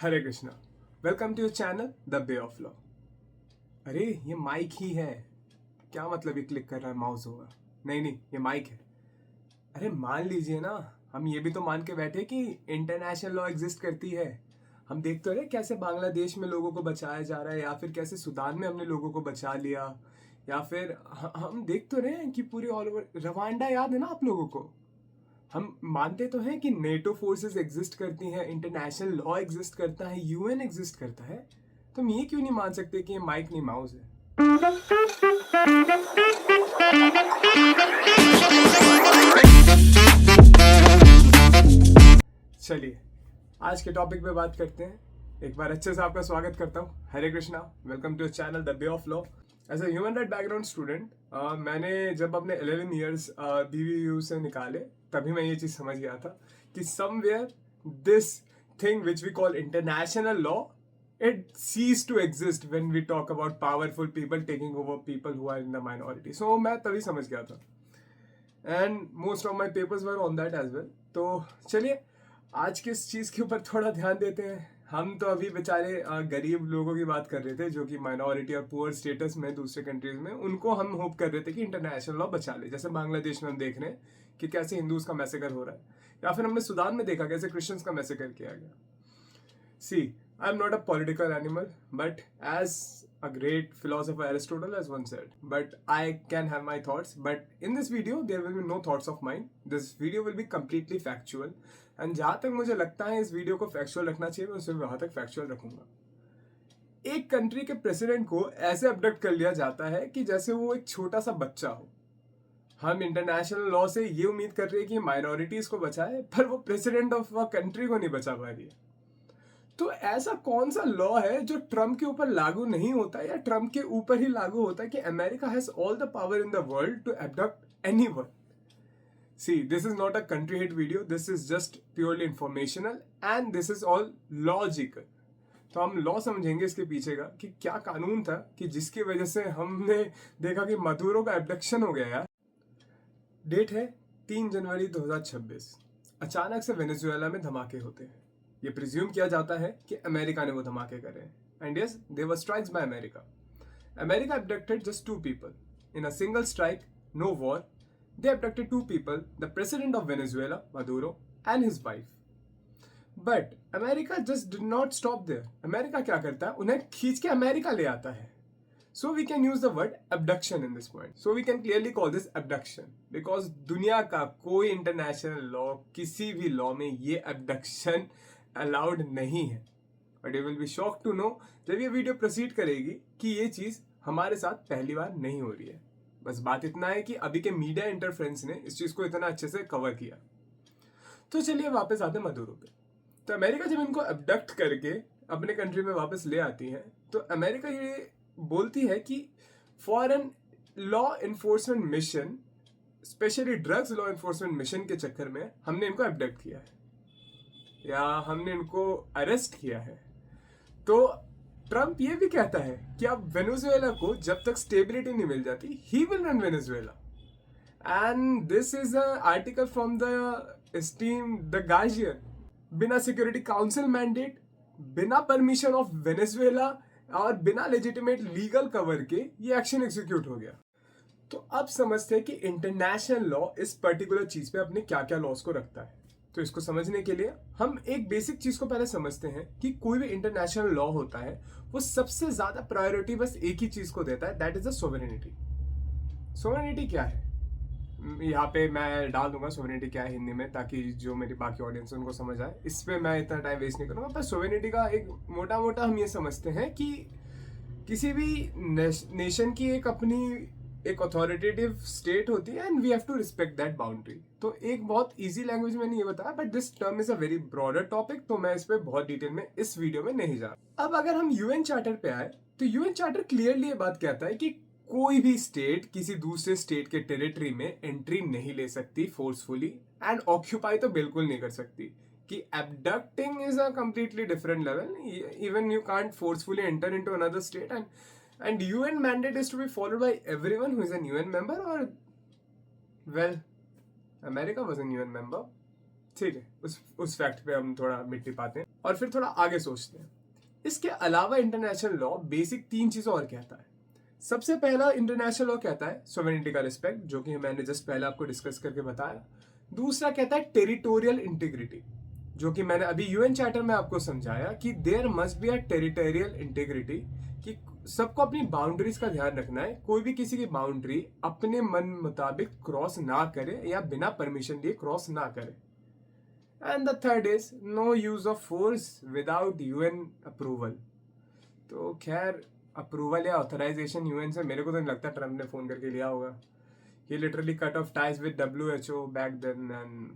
Hare Krishna. Welcome to your channel the way of law. अरे ये mic ही है, क्या मतलब ये क्लिक कर रहा है माउस होगा? नहीं, ये माइक है। अरे मान लीजिए ना, हम ये भी तो मान के बैठे कि इंटरनेशनल लॉ एग्जिस्ट करती है। हम देख तो रहे कैसे बांग्लादेश में लोगों को बचाया जा रहा है, या फिर कैसे सूडान में हमने लोगों को बचा लिया, या फिर हम देख तो रहे हैं कि पूरी ऑल ओवर रवांडा, याद है ना आप लोगों को? हम मानते तो हैं कि नेटो फोर्सेस एग्जिस्ट करती हैं, इंटरनेशनल लॉ एग्जिस्ट करता है, यूएन एग्जिस्ट करता है, तो हम ये क्यों नहीं मान सकते कि ये माइक नहीं माउस है? चलिए आज के टॉपिक पे बात करते हैं। एक बार अच्छे से आपका स्वागत करता हूँ। Hare Krishna, welcome to channel the way of law. As a human right background student, मैंने जब अपने 11 ईयर्स BVU से निकाले, तभी मैं ये चीज़ समझ गया था कि somewhere this thing which we call international law, it ceased to exist when we talk about powerful people taking over people who are in the minority. So मैं तभी समझ गया था, and most of my papers were on that as well. तो चलिए आज किस चीज़ के ऊपर थोड़ा ध्यान देते हैं। हम तो अभी बेचारे गरीब लोगों की बात कर रहे थे जो कि माइनॉरिटी और पुअर स्टेटस में दूसरे कंट्रीज में, उनको हम होप कर रहे थे कि इंटरनेशनल लॉ बचा ले। जैसे बांग्लादेश में हम देख रहे हैं कि कैसे हिंदूज का मैसेकर हो रहा है, या फिर हमने सूडान में देखा कैसे क्रिश्चियंस का मैसेकर किया गया। See, I'm not a political animal, but as a great philosopher Aristotle has once said, but I can have my thoughts. But in this video, there will be no thoughts of mine. This video will be completely factual. And जहाँ तक मुझे लगता है इस video को factual रखना चाहिए, मैं उसे वहाँ तक फैक्चुअल रखूंगा। एक कंट्री के प्रेसिडेंट को ऐसे अबडक्ट कर लिया जाता है कि जैसे वो एक छोटा सा बच्चा हो। हम इंटरनेशनल लॉ से ये उम्मीद कर रहे हैं कि माइनॉरिटीज को बचाए, पर वो प्रेसिडेंट ऑफ अ कंट्री को नहीं बचा पा रही है। तो ऐसा कौन सा लॉ है जो ट्रम्प के ऊपर लागू नहीं होता, या ट्रम्प के ऊपर ही लागू होता है कि America has all the power in the world to abduct anyone? See, this is not a country hate video, this is just purely informational and this is all logical. तो हम लॉ समझेंगे इसके पीछे का कि क्या कानून था कि जिसकी वजह से हमने देखा कि मदुरो का एबडक्शन हो गया यार। डेट है 3 जनवरी 2026। अचानक से वेनेजुएला में धमाके होते हैं। ये प्रिज्यूम किया जाता है कि अमेरिका ने वो धमाके करे हैं, and yes, they were strikes by America. America abducted just 2 people in a single strike, no war. They abducted 2 people, the president of Venezuela, Maduro, and his wife. But America just did not stop there. America क्या करता है, उन्हें खींच के America ले आता है। So we can use the word abduction in this point. So we can clearly call this abduction because दुनिया का कोई इंटरनेशनल लॉ, किसी भी लॉ में ये abduction अलाउड नहीं है। But you will be shock to know जब ये वीडियो प्रोसीड करेगी कि ये चीज़ हमारे साथ पहली बार नहीं हो रही है। बस बात इतना है कि अभी के मीडिया इंटरफ्रेंस ने इस चीज़ को इतना अच्छे से कवर किया। तो चलिए वापस आते हैं मदुरो पे। तो अमेरिका जब इनको अबडक्ट करके अपने कंट्री में वापस ले आती है, तो अमेरिका ये बोलती है कि for an law enforcement mission, specially drugs law enforcement mission के चक्कर में हमने इनको अबडक्ट किया है या हमने इनको अरेस्ट किया है। तो ट्रम्प ये भी कहता है कि अब वेनेजुएला को जब तक स्टेबिलिटी नहीं मिल जाती, he will run Venezuela. And this is a article from the esteem the guardian. बिना सिक्योरिटी काउंसिल मैंडेट, बिना परमिशन ऑफ वेनेजुएला और बिना लेजिटिमेट लीगल कवर के ये एक्शन एग्जीक्यूट हो गया। तो अब समझते हैं कि इंटरनेशनल लॉ इस पर्टिकुलर चीज पे अपने क्या क्या लॉस को रखता है। तो इसको समझने के लिए हम एक बेसिक चीज को पहले समझते हैं कि कोई भी इंटरनेशनल लॉ होता है वो सबसे ज्यादा प्रायोरिटी बस एक ही चीज को देता है, that is the sovereignty. Sovereignty क्या है, यहाँ पे मैं डाल दूंगा सोवरेनिटी क्या है हिंदी में, ताकि जो मेरी बाकी ऑडियंस है उनको समझ आए। इस पे मैं इतना टाइम वेस्ट नहीं करूंगा। पर सोवरेनिटी का एक मोटा मोटा हम ये समझते हैं कि किसी भी नेशन की एक अपनी एक अथॉरिटेटिव स्टेट होती है and we have to respect that boundary. तो एक बहुत इजी लैंग्वेज में नहीं बताया, but this term is a very broader topic, तो मैं इस पे बहुत डिटेल में इस वीडियो में नहीं जा रहा। अब अगर हम यूएन चार्टर पे आए, तो यूएन चार्टर क्लियरली ये बात कहता है कि कोई भी स्टेट किसी दूसरे स्टेट के टेरिटरी में एंट्री नहीं ले सकती फोर्सफुली, एंड ऑक्यूपाई तो बिल्कुल नहीं कर सकती। कि abducting is a completely different level. Even you can't forcefully enter into another state, and UN mandate is to be followed by everyone who is an UN member, or well, America was an UN member. ठीक है, उस fact पे हम थोड़ा मिट्टी पाते हैं। और फिर थोड़ा आगे सोचते हैं। इसके अलावा इंटरनेशनल लॉ बेसिक 3 चीज़ें और कहता है। सबसे पहला इंटरनेशनल लॉ कहता है सॉवरेनिटी का रिस्पेक्ट, जो कि मैंने जस्ट पहले आपको डिस्कस करके बताया। दूसरा कहता है टेरिटोरियल इंटीग्रिटी, जो कि मैंने अभी यूएन चार्टर में आपको समझाया कि there must be a territorial integrity, कि सबको अपनी बाउंड्रीज का ध्यान रखना है, कोई भी किसी की बाउंड्री अपने मन मुताबिक क्रॉस ना करे या बिना परमिशन लिए क्रॉस ना करे। And the third is no use of force without UN approval. तो खैर अप्रूवल या ऑथराइजेशन यूएन से मेरे को तो नहीं लगता ट्रम्प ने फोन करके लिया होगा। He literally cut off ties with WHO back then and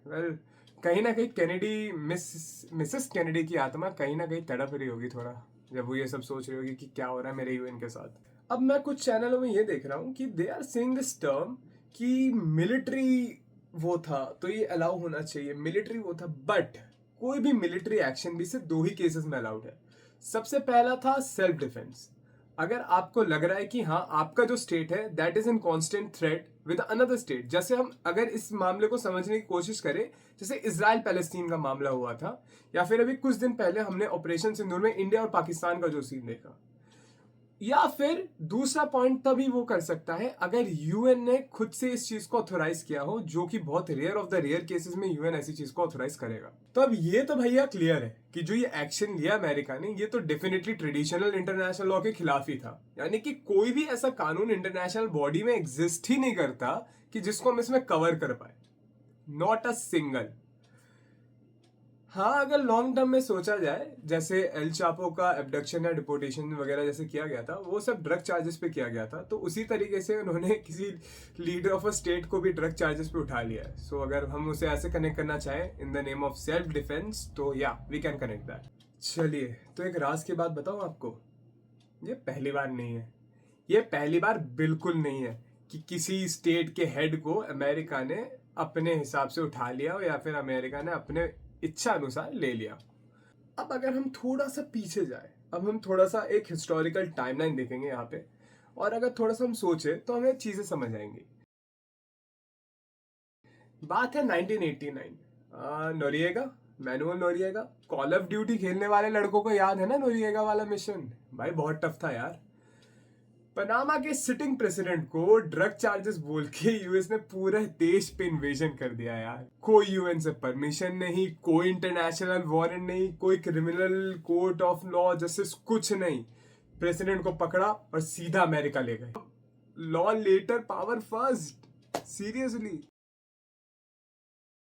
well, कहीं ना कहीं कैनेडी मिसेस कैनेडी की आत्मा कहीं ना कहीं तड़प रही होगी थोड़ा, जब वो ये सब सोच रही होगी कि क्या हो रहा है मेरे यूएन के साथ। अब मैं कुछ चैनलों में ये देख रहा हूँ कि they are saying this term कि मिलिट्री वो था तो ये अलाउ होना चाहिए, मिलिट्री वो था, बट कोई भी मिलिट्री एक्शन भी सिर्फ 2 ही केसेस में अलाउड है। सबसे पहला था सेल्फ डिफेंस। अगर आपको लग रहा है कि हाँ आपका जो स्टेट है that is in constant threat with another state, जैसे हम अगर इस मामले को समझने की कोशिश करें, जैसे इजराइल पैलेस्टीन का मामला हुआ था, या फिर अभी कुछ दिन पहले हमने ऑपरेशन सिंदूर में इंडिया और पाकिस्तान का जो सीन देखा, या फिर दूसरा पॉइंट तभी वो कर सकता है अगर यूएन ने खुद से इस चीज को ऑथोराइज किया हो, जो कि बहुत rare of the rare cases में यूएन ऐसी चीज को ऑथोराइज करेगा। तो अब ये तो भैया क्लियर है कि जो ये एक्शन लिया अमेरिका ने, ये तो डेफिनेटली ट्रेडिशनल इंटरनेशनल लॉ के खिलाफ ही था। यानी कि कोई भी ऐसा कानून इंटरनेशनल बॉडी में एग्जिस्ट ही नहीं करता कि जिसको हम इसमें कवर कर पाए, नॉट अ सिंगल। हाँ, अगर लॉन्ग टर्म में सोचा जाए, जैसे एल चापो का एब्डक्शन या डिपोटेशन वगैरह जैसे किया गया था, वो सब ड्रग चार्जेस पे किया गया था, तो उसी तरीके से उन्होंने किसी लीडर ऑफ अ स्टेट को भी ड्रग चार्जेस पे उठा लिया है। सो अगर हम उसे ऐसे कनेक्ट करना चाहें in the name of self defence, तो या वी कैन कनेक्ट दैट। चलिए, तो एक राज की बात बताऊं आपको, ये पहली बार नहीं है, ये पहली बार बिल्कुल नहीं है कि किसी स्टेट के हेड को अमेरिका ने अपने हिसाब से उठा लिया हो या फिर अमेरिका ने अपने इच्छा अनुसार ले लिया। अब अगर हम थोड़ा सा पीछे जाए, अब हम थोड़ा सा एक हिस्टोरिकल टाइमलाइन देखेंगे यहाँ पे, और अगर थोड़ा सा हम सोचे तो हमें चीजें समझ आएंगी। बात है 1989, Noriega, Manuel Noriega. Call of duty खेलने वाले लड़कों को याद है ना नोरिएगा वाला मिशन? भाई बहुत टफ था यार। पनामा के सिटिंग प्रेसिडेंट को ड्रग चार्जेस बोल के यूएस ने पूरे देश पे इन्वेजन कर दिया यार। कोई यूएन से परमिशन नहीं, कोई इंटरनेशनल वारंट नहीं, कोई criminal court of law justice, कुछ नहीं। प्रेसिडेंट को पकड़ा और सीधा अमेरिका ले गए। Law later power first, seriously.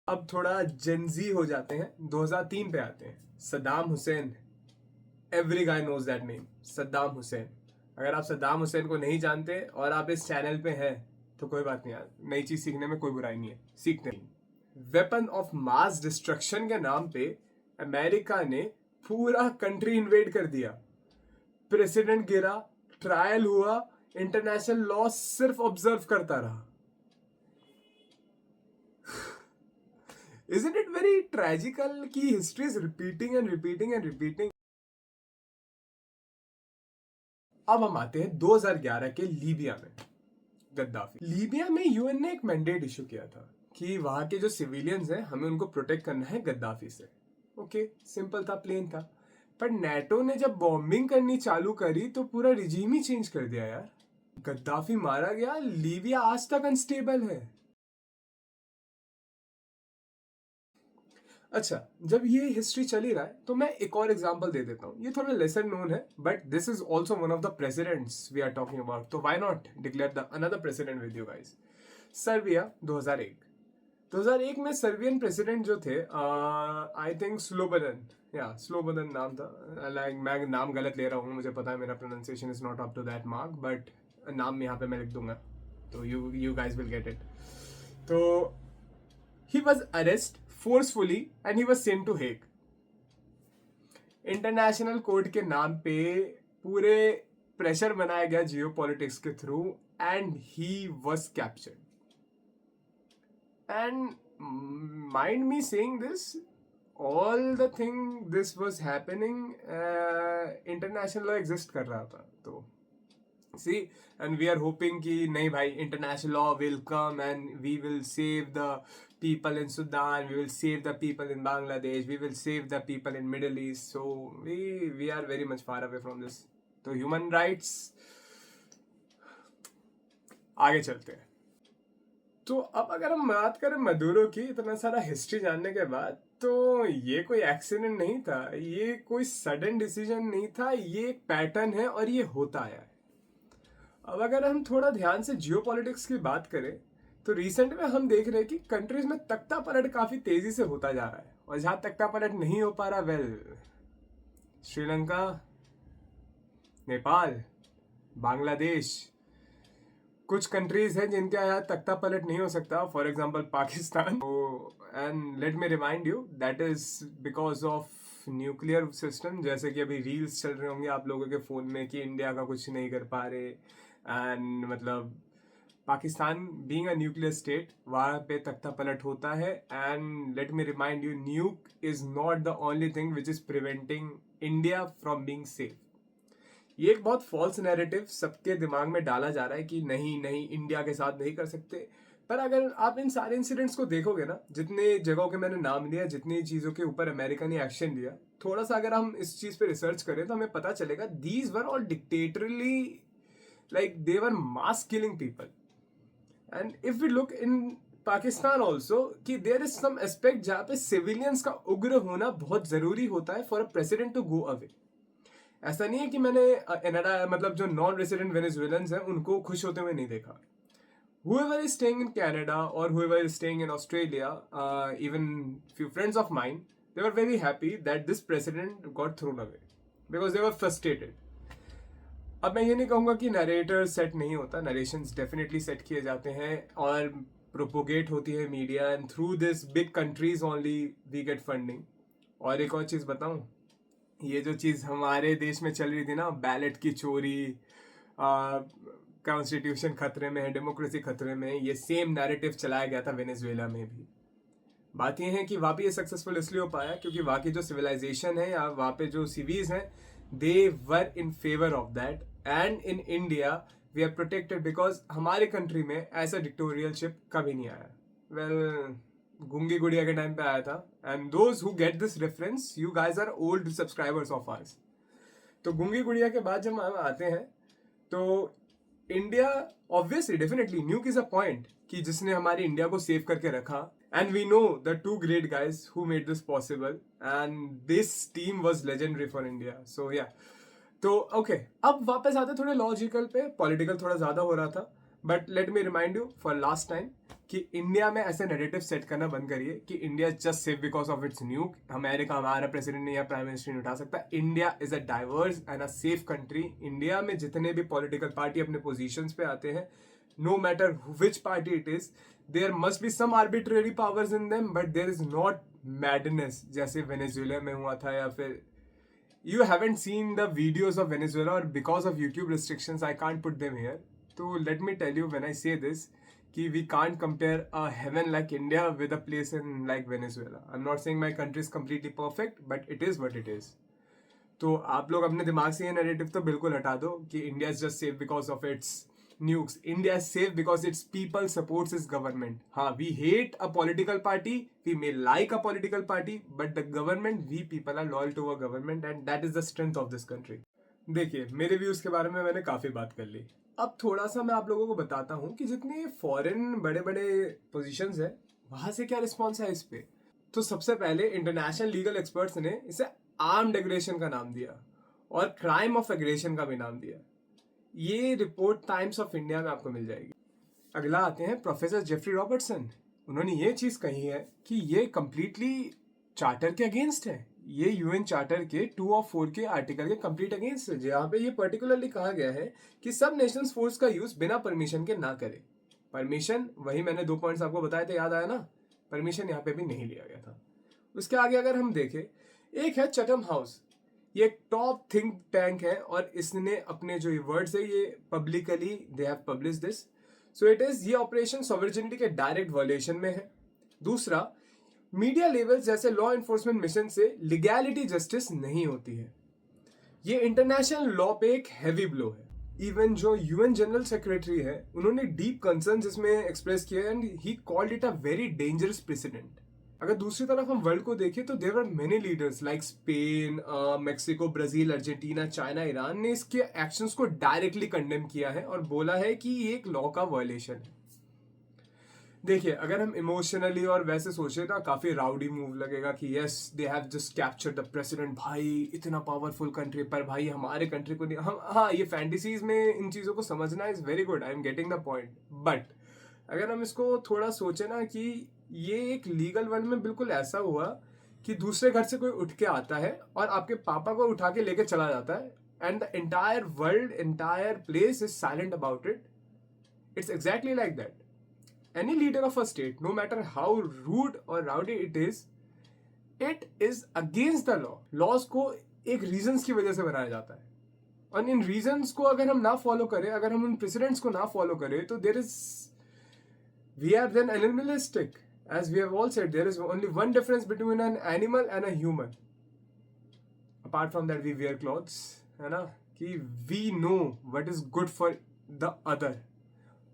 अब थोड़ा जेंजी हो जाते हैं, 2003 पे आते हैं। Saddam Hussein, every guy knows that name, Saddam Hussein. अगर आप सद्दाम हुसैन को नहीं जानते और आप इस चैनल पे हैं तो कोई बात नहीं यार, नई चीज सीखने में कोई बुराई नहीं है, सीखते हैं। वेपन ऑफ मास डिस्ट्रक्शन के नाम पे अमेरिका ने पूरा कंट्री इन्वेड कर दिया। प्रेसिडेंट गिरा, ट्रायल हुआ, इंटरनेशनल लॉ सिर्फ ऑब्जर्व करता रहा। Isn't it very tragical कि history is repeating and repeating and repeating. अब हम आते हैं 2011 के लीबिया में। गद्दाफी। लीबिया में यूएन ने एक मैंडेट इशू किया था कि वहां के जो सिविलियंस हैं हमें उनको प्रोटेक्ट करना है गद्दाफी से। ओके, सिंपल था, प्लेन था। पर नेटो ने जब बॉम्बिंग करनी चालू करी तो पूरा रिजीम ही चेंज कर दिया यार। गद्दाफी मारा गया, लीबिया आज तक अनस्टेबल है। अच्छा, जब ये हिस्ट्री चली रहा है तो मैं एक और एग्जांपल दे देता हूँ। ये थोड़ा लेसर नोन है, but this is also one of the presidents we are talking about, तो why not declare the another president with you guys. Serbia 2001 में सर्बियन प्रेसिडेंट जो थे, आई थिंक स्लोबोदन, या स्लोबोदन नाम था। लाइक मैं नाम गलत ले रहा हूँ, मुझे पता है मेरा pronunciation is not up to that mark, but नाम यहाँ पे मैं लिख दूंगा तो you guys will get it. तो he was arrested forcefully and he was sent to Hague. International court के नाम पे पूरे प्रेशर बनाया गया जियो पॉलिटिक्स के through, and he was captured. And mind me saying this, all the thing this was happening, international law exist कर रहा था। तो see, and we are hoping कि नहीं भाई, international law will come and we will save the people in Sudan, we will save the people in Bangladesh, we will save the people in Middle East. So we are very much far away from this. तो human rights आगे चलते हैं. तो अब अगर हम बात करें मदुरो की, इतना सारा हिस्ट्री जानने के बाद, तो ये कोई एक्सीडेंट नहीं था, ये कोई सडन डिसीजन नहीं था, ये एक पैटर्न है और ये होता आया है. अब अगर हम थोड़ा ध्यान से जियोपॉलिटिक्स की बात करें, तो रिसेंट में हम देख रहे हैं कि कंट्रीज में तख्ता पलट काफी तेजी से होता जा रहा है. और जहां तख्ता पलट नहीं हो पा रहा, श्रीलंका, नेपाल, बांग्लादेश, कुछ कंट्रीज हैं जिनके यहाँ तख्ता पलट नहीं हो सकता. For example Pakistan. And let me remind you that is because of nuclear system. जैसे कि अभी रील्स चल रहे होंगे आप लोगों के फोन में कि इंडिया का कुछ नहीं कर पा रहे. एंड मतलब Pakistan being a nuclear state, वहाँ पे तख्ता पलट होता है. And let me remind you, न्यूक is not the only thing which is preventing India from being safe. ये एक बहुत फॉल्स नैरेटिव सबके दिमाग में डाला जा रहा है कि नहीं नहीं इंडिया के साथ नहीं कर सकते. पर अगर आप इन सारे इंसिडेंट्स को देखोगे ना, जितने जगहों के मैंने नाम लिया, जितनी चीज़ों के ऊपर अमेरिका ने एक्शन लिया, थोड़ा सा अगर हम इस चीज़ पे रिसर्च करें तो हमें पता चलेगा these were all dictatorly, like they were mass killing people. And if we look in Pakistan also, कि देयर इज सम एस्पेक्ट जहाँ पे सिविलियंस का उग्र होना बहुत ज़रूरी होता है for a president to go away. ऐसा नहीं है कि मैंने मतलब जो नॉन रेसिडेंट वेनेजुएलन्स हैं उनको खुश होते हुए नहीं देखा. Whoever is staying in Canada or whoever is staying in Australia, even few friends of mine, they were very happy that this president got thrown away because they were frustrated. अब मैं ये नहीं कहूँगा कि नरेटर सेट नहीं होता, narrations definitely set किए जाते हैं और प्रोपोगेट होती है media, and through this big countries only we get funding. और एक और चीज़ बताऊँ, ये जो चीज़ हमारे देश में चल रही थी ना, बैलेट की चोरी, कॉन्स्टिट्यूशन खतरे में है, डेमोक्रेसी खतरे में, ये सेम नैरेटिव चलाया गया था वेनेजुएला में भी. बात ये है कि वहाँ पे ये सक्सेसफुल इसलिए हो पाया क्योंकि वहाँ की जो सिविलाइजेशन है या वहाँ पे जो सिवीज हैं, they were in favour of that. And in India we are protected because हमारे कंट्री में ऐसा डिक्टोरियलशिप कभी नहीं आया. वेल, गुंगी गुड़िया के टाइम पे आया था. And those who get this reference, you guys are old subscribers of ours. तो गुंगी गुड़िया के बाद जब हम आते हैं तो India, obviously definitely nuke is a point कि जिसने हमारे इंडिया को सेव करके रखा. And we know the two great guys who made this possible, and this team was legendary for India. So yeah, तो ओके, अब वापस आते थोड़े लॉजिकल पे. पॉलिटिकल थोड़ा ज्यादा हो रहा था, but let me remind you for last time कि इंडिया में ऐसे नैरेटिव सेट करना बंद करिए कि India just safe because of its न्यूक. America हमारा प्रेसिडेंट नहीं या प्राइम मिनिस्टर नहीं उठा सकता. India is a diverse and a safe country. India में जितने भी पॉलिटिकल पार्टी अपने पोजीशंस पे आते हैं, no matter which party it is, there must be some arbitrary powers in them, but there is not madness जैसे Venezuela में हुआ था. या फिर you haven't seen the videos of Venezuela, or because of YouTube restrictions I can't put them here. So let me tell you, when I say this, कि we can't compare a heaven like India with a place in like Venezuela. I'm not saying my country is completely perfect, but it is what it is. तो आप लोग अपने दिमाग से ये narrative तो बिल्कुल हटा दो कि India is just safe because of its nukes. India is safe because its people supports its government. हाँ, we hate a political party, we may like a political party, but the government, we people are loyal to our government, and that is the strength of this country. देखिए, मेरे views के बारे में मैंने काफी बात कर ली. अब थोड़ा सा मैं आप लोगों को बताता हूँ कि जितने फॉरेन बड़े बड़े पोजीशंस है, वहां से क्या रिस्पॉन्स है इस पे. तो सबसे पहले इंटरनेशनल लीगल एक्सपर्ट्स ने इसे आर्म्ड एग्रेशन का नाम दिया और क्राइम ऑफ एग्रेशन का भी नाम दिया. ये रिपोर्ट टाइम्स ऑफ इंडिया में आपको मिल जाएगी. अगला आते हैं प्रोफेसर जेफरी रॉबर्टसन. उन्होंने ये चीज़ कही है कि ये कंप्लीटली चार्टर के अगेंस्ट है. ये यूएन चार्टर के 2 और 4 के आर्टिकल के कंप्लीट अगेंस्ट है, जहाँ पे ये पर्टिकुलरली कहा गया है कि सब नेशंस फोर्स का यूज बिना परमिशन के ना करे. परमिशन, वही मैंने 2 पॉइंट्स आपको बताए थे, याद आया ना. परमिशन यहाँ पे भी नहीं लिया गया था. उसके आगे अगर हम देखें, एक है चैथम हाउस. ये एक टॉप थिंक टैंक है और इसने अपने जो वर्ड्स है ये publicly they have publish this. So it is, ये ऑपरेशन सॉवरेनिटी के डायरेक्ट वॉल्यूशन में है. दूसरा, मीडिया लेवल जैसे लॉ एनफोर्समेंट मिशन से लीगैलिटी जस्टिस नहीं होती है. ये इंटरनेशनल लॉ पे एक हैवी ब्लो है. इवन जो यूएन जनरल सेक्रेटरी है उन्होंने डीप कंसर्न इसमें एक्सप्रेस किया and he called it a very dangerous president. अगर दूसरी तरफ हम वर्ल्ड को देखें तो there are many leaders like Spain, Mexico, Brazil, Argentina, China, Iran ने इसके एक्शंस को डायरेक्टली कंडेम किया है और बोला है कि ये एक लॉ का वायलेशन है। देखिए, अगर हम इमोशनली और वैसे सोचे तो काफी राउडी मूव लगेगा कि yes they have just captured the president, भाई इतना पावरफुल कंट्री पर भाई हमारे कंट्री को नहीं। हम हाँ, ये फैंटेसीज में इन चीजों को समझना is very good, I am getting the point. But अगर हम इसको थोड़ा सोचे ना कि ये एक लीगल वर्ल्ड में बिल्कुल ऐसा हुआ कि दूसरे घर से कोई उठ के आता है और आपके पापा को उठा के लेके चला जाता है and the entire world, entire place is silent about it. It's exactly like that. Any leader of a state, no matter how rude or rowdy it is against the law. Laws को एक reasons की वजह से बनाया जाता है और इन reasons को अगर हम ना follow करें, अगर हम उन precedents को ना follow करें तो we are then animalistic. As we have all said, there is only one difference between an animal and a human. Apart from that, we wear clothes, है ना, कि we know what is good for the other.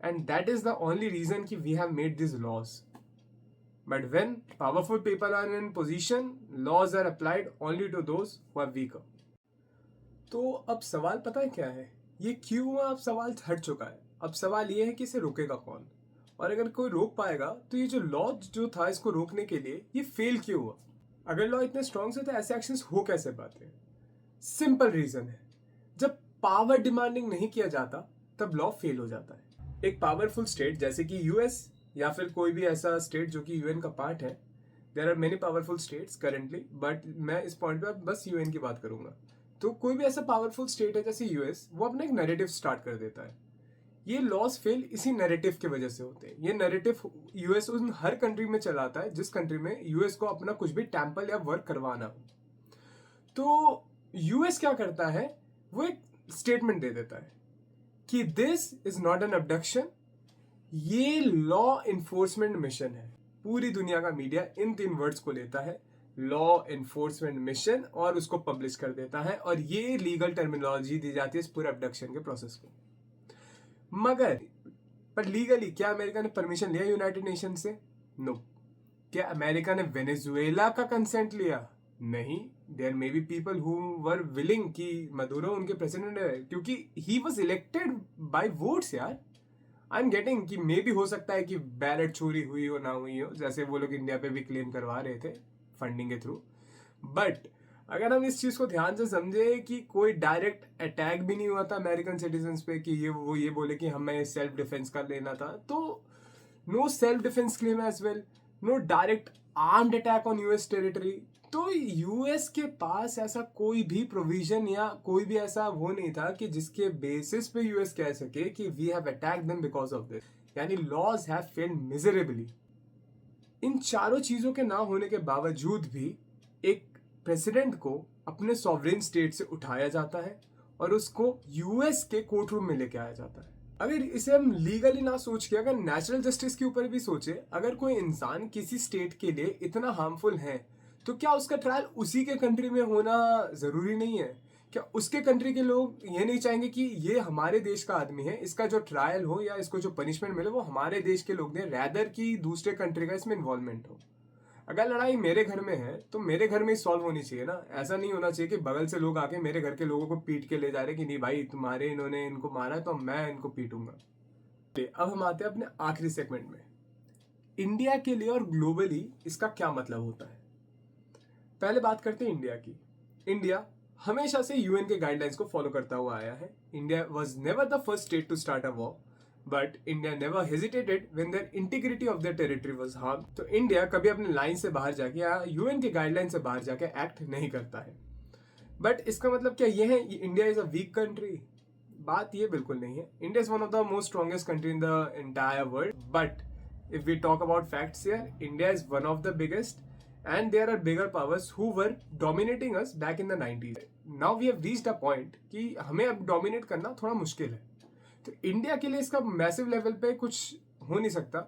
And that is the only reason कि we have made these laws. But when powerful people are in position, laws are applied only to those who are weaker. तो अब सवाल पता है क्या है? ये क्यों हुआ? अब सवाल हट चुका है। अब सवाल ये है कि इसे रोकेगा कौन, और अगर कोई रोक पाएगा तो ये जो लॉ जो था इसको रोकने के लिए ये फेल क्यों हुआ? अगर लॉ इतने स्ट्रॉन्ग से तो ऐसे एक्शंस हो कैसे पाते? सिंपल रीजन है, जब पावर डिमांडिंग नहीं किया जाता तब लॉ फेल हो जाता है। एक पावरफुल स्टेट जैसे कि यूएस या फिर कोई भी ऐसा स्टेट जो कि यूएन का पार्ट है, there are many powerful states currently, but मैं इस पॉइंट पे बस यूएन की बात करूंगा। तो कोई भी ऐसा पावरफुल स्टेट है जैसे यूएस, वो अपना एक नैरेटिव स्टार्ट कर देता है। ये लॉस फेल इसी नैरेटिव की वजह से होते हैं। ये नैरेटिव यूएस उन हर कंट्री में चलाता है जिस कंट्री में यूएस को अपना कुछ भी टेम्पल या वर्क करवाना हो। तो यूएस क्या करता है, वो एक स्टेटमेंट दे देता है कि this is not an abduction, ये लॉ इन्फोर्समेंट मिशन है। पूरी दुनिया का मीडिया इन 3 वर्ड्स को लेता है, लॉ इन्फोर्समेंट मिशन, और उसको पब्लिश कर देता है, और ये लीगल टर्मिनोलॉजी दी जाती है इस पूरे अबडक्शन के प्रोसेस को। मगर पर लीगली क्या अमेरिका ने परमिशन लिया यूनाइटेड नेशन से? नो। क्या अमेरिका ने वेनेजुएला का कंसेंट लिया? नहीं। There may be people who were willing कि मदुरो उनके प्रेसिडेंट है, क्योंकि he was elected by votes यार। आई एम गेटिंग कि मे भी हो सकता है कि बैलेट चोरी हुई हो ना हुई हो, जैसे वो लोग इंडिया पे भी क्लेम करवा रहे थे फंडिंग के थ्रू। बट अगर हम इस चीज को ध्यान से समझे कि कोई डायरेक्ट अटैक भी नहीं हुआ था अमेरिकन सिटीजन्स पे कि ये बोले कि हमें सेल्फ डिफेंस कर लेना था, तो no self defence claim as well, no direct armed attack on US territory. तो यूएस के पास ऐसा कोई भी प्रोविजन या कोई भी ऐसा वो नहीं था कि जिसके बेसिस पे यूएस कह सके कि we have attacked them because of this. यानी लॉज हैव फेल्ड मिजरेबली। इन चारों चीजों के ना होने के बावजूद भी एक प्रेसिडेंट को अपने सॉवरेन स्टेट से उठाया जाता है और उसको यूएस के कोर्ट रूम में लेके आया जाता है। अगर इसे हम लीगली ना सोच के अगर नेचुरल जस्टिस के ऊपर भी सोचे, अगर कोई इंसान किसी स्टेट के लिए इतना हार्मफुल है तो क्या उसका ट्रायल उसी के कंट्री में होना जरूरी नहीं है? क्या उसके कंट्री के लोग ये नहीं चाहेंगे कि ये हमारे देश का आदमी है, इसका जो ट्रायल हो या इसको जो पनिशमेंट मिले वो हमारे देश के लोग दें, रैदर कि दूसरे कंट्री का इसमें इन्वॉल्वमेंट हो? अगर लड़ाई मेरे घर में है तो मेरे घर में ही सॉल्व होनी चाहिए ना। ऐसा नहीं होना चाहिए कि बगल से लोग आके मेरे घर के लोगों को पीट के ले जा रहे कि नहीं भाई तुम्हारे इन्होंने इनको मारा तो मैं इनको पीटूंगा। अब हम आते हैं अपने आखिरी सेगमेंट में, इंडिया के लिए और ग्लोबली इसका क्या मतलब होता है। पहले बात करते हैं इंडिया की। इंडिया हमेशा से यूएन के गाइडलाइंस को फॉलो करता हुआ आया है। India was never the first state to start a war, but India never hesitated when their integrity of their territory was harm. तो इंडिया कभी अपने लाइन से बाहर जाके या यूएन के गाइडलाइन से बाहर जाके एक्ट नहीं करता है। बट इसका मतलब क्या ये है India is a week country? बात ये बिल्कुल नहीं है। India is one of the most strongest country in the entire world, but if we talk about facts here, India is one of the biggest and there are bigger powers who were dominating us back in the 90s. Now we have reached a point कि हमें अब dominate करना थोड़ा मुश्किल है। तो India के लिए इसका मैसिव लेवल पे कुछ हो नहीं सकता,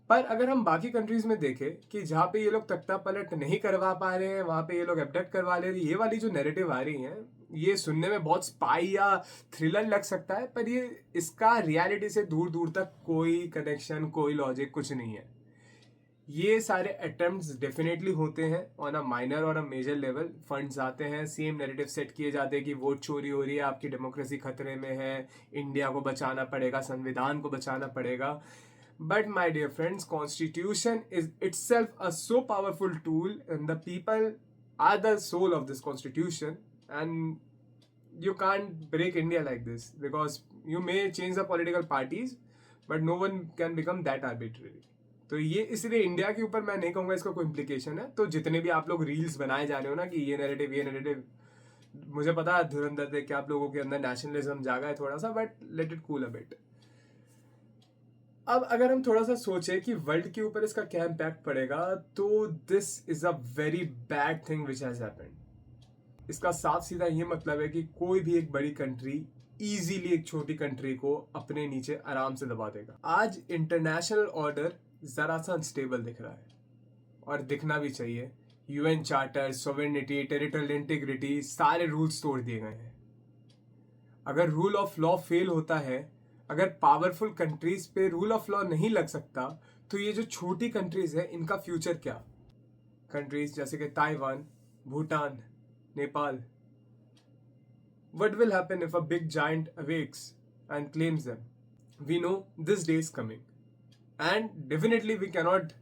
पर अगर हम बाकी कंट्रीज में देखें कि जहाँ पे ये लोग तख्ता पलट नहीं करवा पा रहे हैं, वहाँ पे ये लोग एबडक्ट करवा ले रहे हैं, ये वाली जो नैरेटिव आ रही है, ये सुनने में बहुत स्पाई या थ्रिलर लग सकता है, पर ये इसका रियलिटी से दूर दूर तक कोई कनेक्शन, कोई लॉजिक कुछ नहीं है। ये सारे अटेम्प्ट्स डेफिनेटली होते हैं ऑन अ माइनर और अ मेजर लेवल। फंड्स आते हैं, सेम नैरेटिव सेट किए जाते हैं कि वोट चोरी हो रही है, आपकी डेमोक्रेसी खतरे में है, इंडिया को बचाना पड़ेगा, संविधान को बचाना पड़ेगा। But my dear friends, Constitution is itself a so powerful tool, and the people are the soul of this Constitution, and you can't break India like this, because you may change the political parties, but no one can become that arbitrary. तो ये इसलिए India के ऊपर मैं नहीं कहूँगा इसका कोई इम्प्लीकेशन है। तो जितने भी आप लोग रील्स बनाए जा रहे हो ना कि ये नैरेटिव, मुझे पता है धुरंधर देख के आप लोगों के अंदर नेशनलिज्म जागा है थोड़ा सा, but let it cool a bit. अब अगर हम थोड़ा सा सोचें कि वर्ल्ड के ऊपर इसका क्या इम्पैक्ट पड़ेगा, तो this is a very bad thing which has happened. इसका साफ सीधा ये मतलब है कि कोई भी एक बड़ी कंट्री इजीली एक छोटी कंट्री को अपने नीचे आराम से दबा देगा। आज इंटरनेशनल ऑर्डर जरा सा अनस्टेबल दिख रहा है, और दिखना भी चाहिए। UN charter, sovereignty, territorial integrity, सारे रूल्स तोड़ दिए गए हैं। अगर रूल ऑफ लॉ फेल होता है, अगर पावरफुल कंट्रीज पे रूल ऑफ लॉ नहीं लग सकता, तो ये जो छोटी कंट्रीज है इनका फ्यूचर क्या? कंट्रीज जैसे कि Taiwan, Bhutan, Nepal, what will happen if a big giant awakes and claims them? We know this day is coming, and definitely we cannot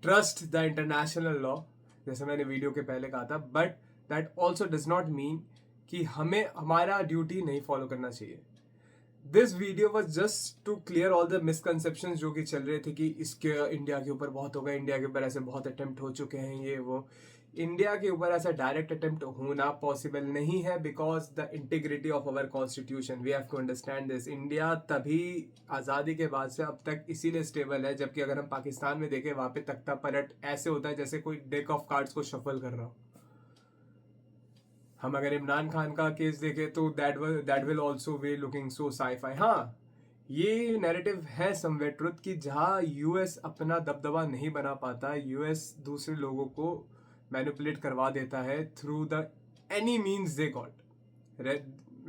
trust the international law, जैसे मैंने वीडियो के पहले कहा था, but that also does not mean कि हमें हमारा duty नहीं फॉलो करना चाहिए। This video was just to clear all the misconception जो कि चल रहे थे कि इसके इंडिया के ऊपर बहुत होगा, इंडिया के ऊपर ऐसे बहुत अटेम्प्ट हो चुके हैं, ये वो। इंडिया के ऊपर ऐसा डायरेक्ट अटेम्प्ट होना पॉसिबल नहीं है, because the integrity of our constitution, we have to understand this. India तभी आज़ादी के बाद से अब तक इसीलिए स्टेबल है, जबकि अगर हम पाकिस्तान में देखें, वहाँ पे तख्ता पलट ऐसे होता है जैसे कोई डेक ऑफ कार्ड्स को शफल कर रहा हो। हम अगर इमरान खान का केस देखें तो that will also we looking so sci-fi. हाँ, ये नैरेटिव है समवेयर ट्रुथ कि जहाँ यूएस अपना दबदबा नहीं बना पाता, यूएस दूसरे लोगों को मैनिपुलेट करवा देता है through the any means they got,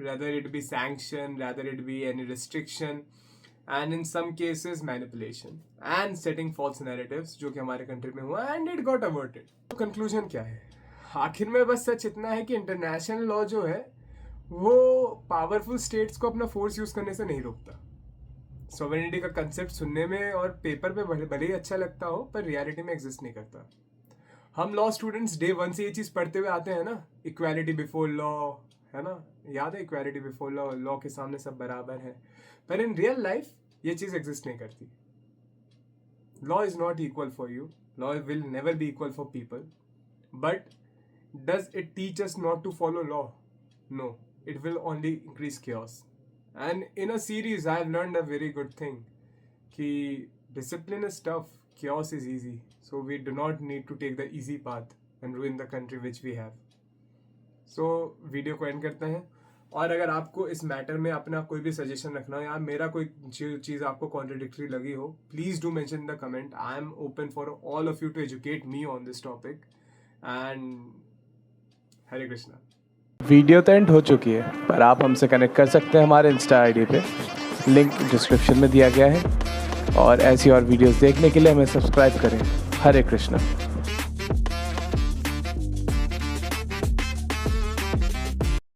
rather it be sanction, rather it be any restriction, and in some cases manipulation and setting false narratives, जो कि हमारे कंट्री में हुआ, and it got averted। तो कंक्लूजन क्या है? आखिर में बस सच इतना है कि इंटरनेशनल लॉ जो है वो पावरफुल स्टेट्स को अपना फोर्स यूज करने से नहीं रोकता। सॉवरेनिटी का कंसेप्ट सुनने में और पेपर पे भले ही अच्छा लगता हो, पर रियलिटी में एग्जिस्ट नहीं करता। हम लॉ स्टूडेंट्स डे 1 से ये चीज़ पढ़ते हुए आते हैं ना, इक्वालिटी बिफोर लॉ, है ना, याद है इक्वालिटी बिफोर लॉ, लॉ के सामने सब बराबर है, पर इन रियल लाइफ ये चीज़ एग्जिस्ट नहीं करती। Law is not equal for you, law will never be equal for people, but does it teach us not to follow law? No, it will only increase chaos. And in a series I have learned a very good thing कि discipline is tough, chaos is easy, so we do not need to take the easy path and ruin the country which we have. So video को and करते हैं, और अगर आपको इस matter में अपना कोई भी सजेशन रखना हो या मेरा कोई चीज़ आपको कॉन्ट्रडिक्टरी लगी हो, please do mention in the comment. I am open for all of you to educate me on this topic, and Hare Krishna. Video तो एंड हो चुकी है, पर आप हमसे कनेक्ट कर सकते हैं हमारे इंस्टा आईडी पे, लिंक डिस्क्रिप्शन में दिया गया है। और ऐसी और वीडियोस देखने के लिए हमें सब्सक्राइब करें। हरे कृष्णा।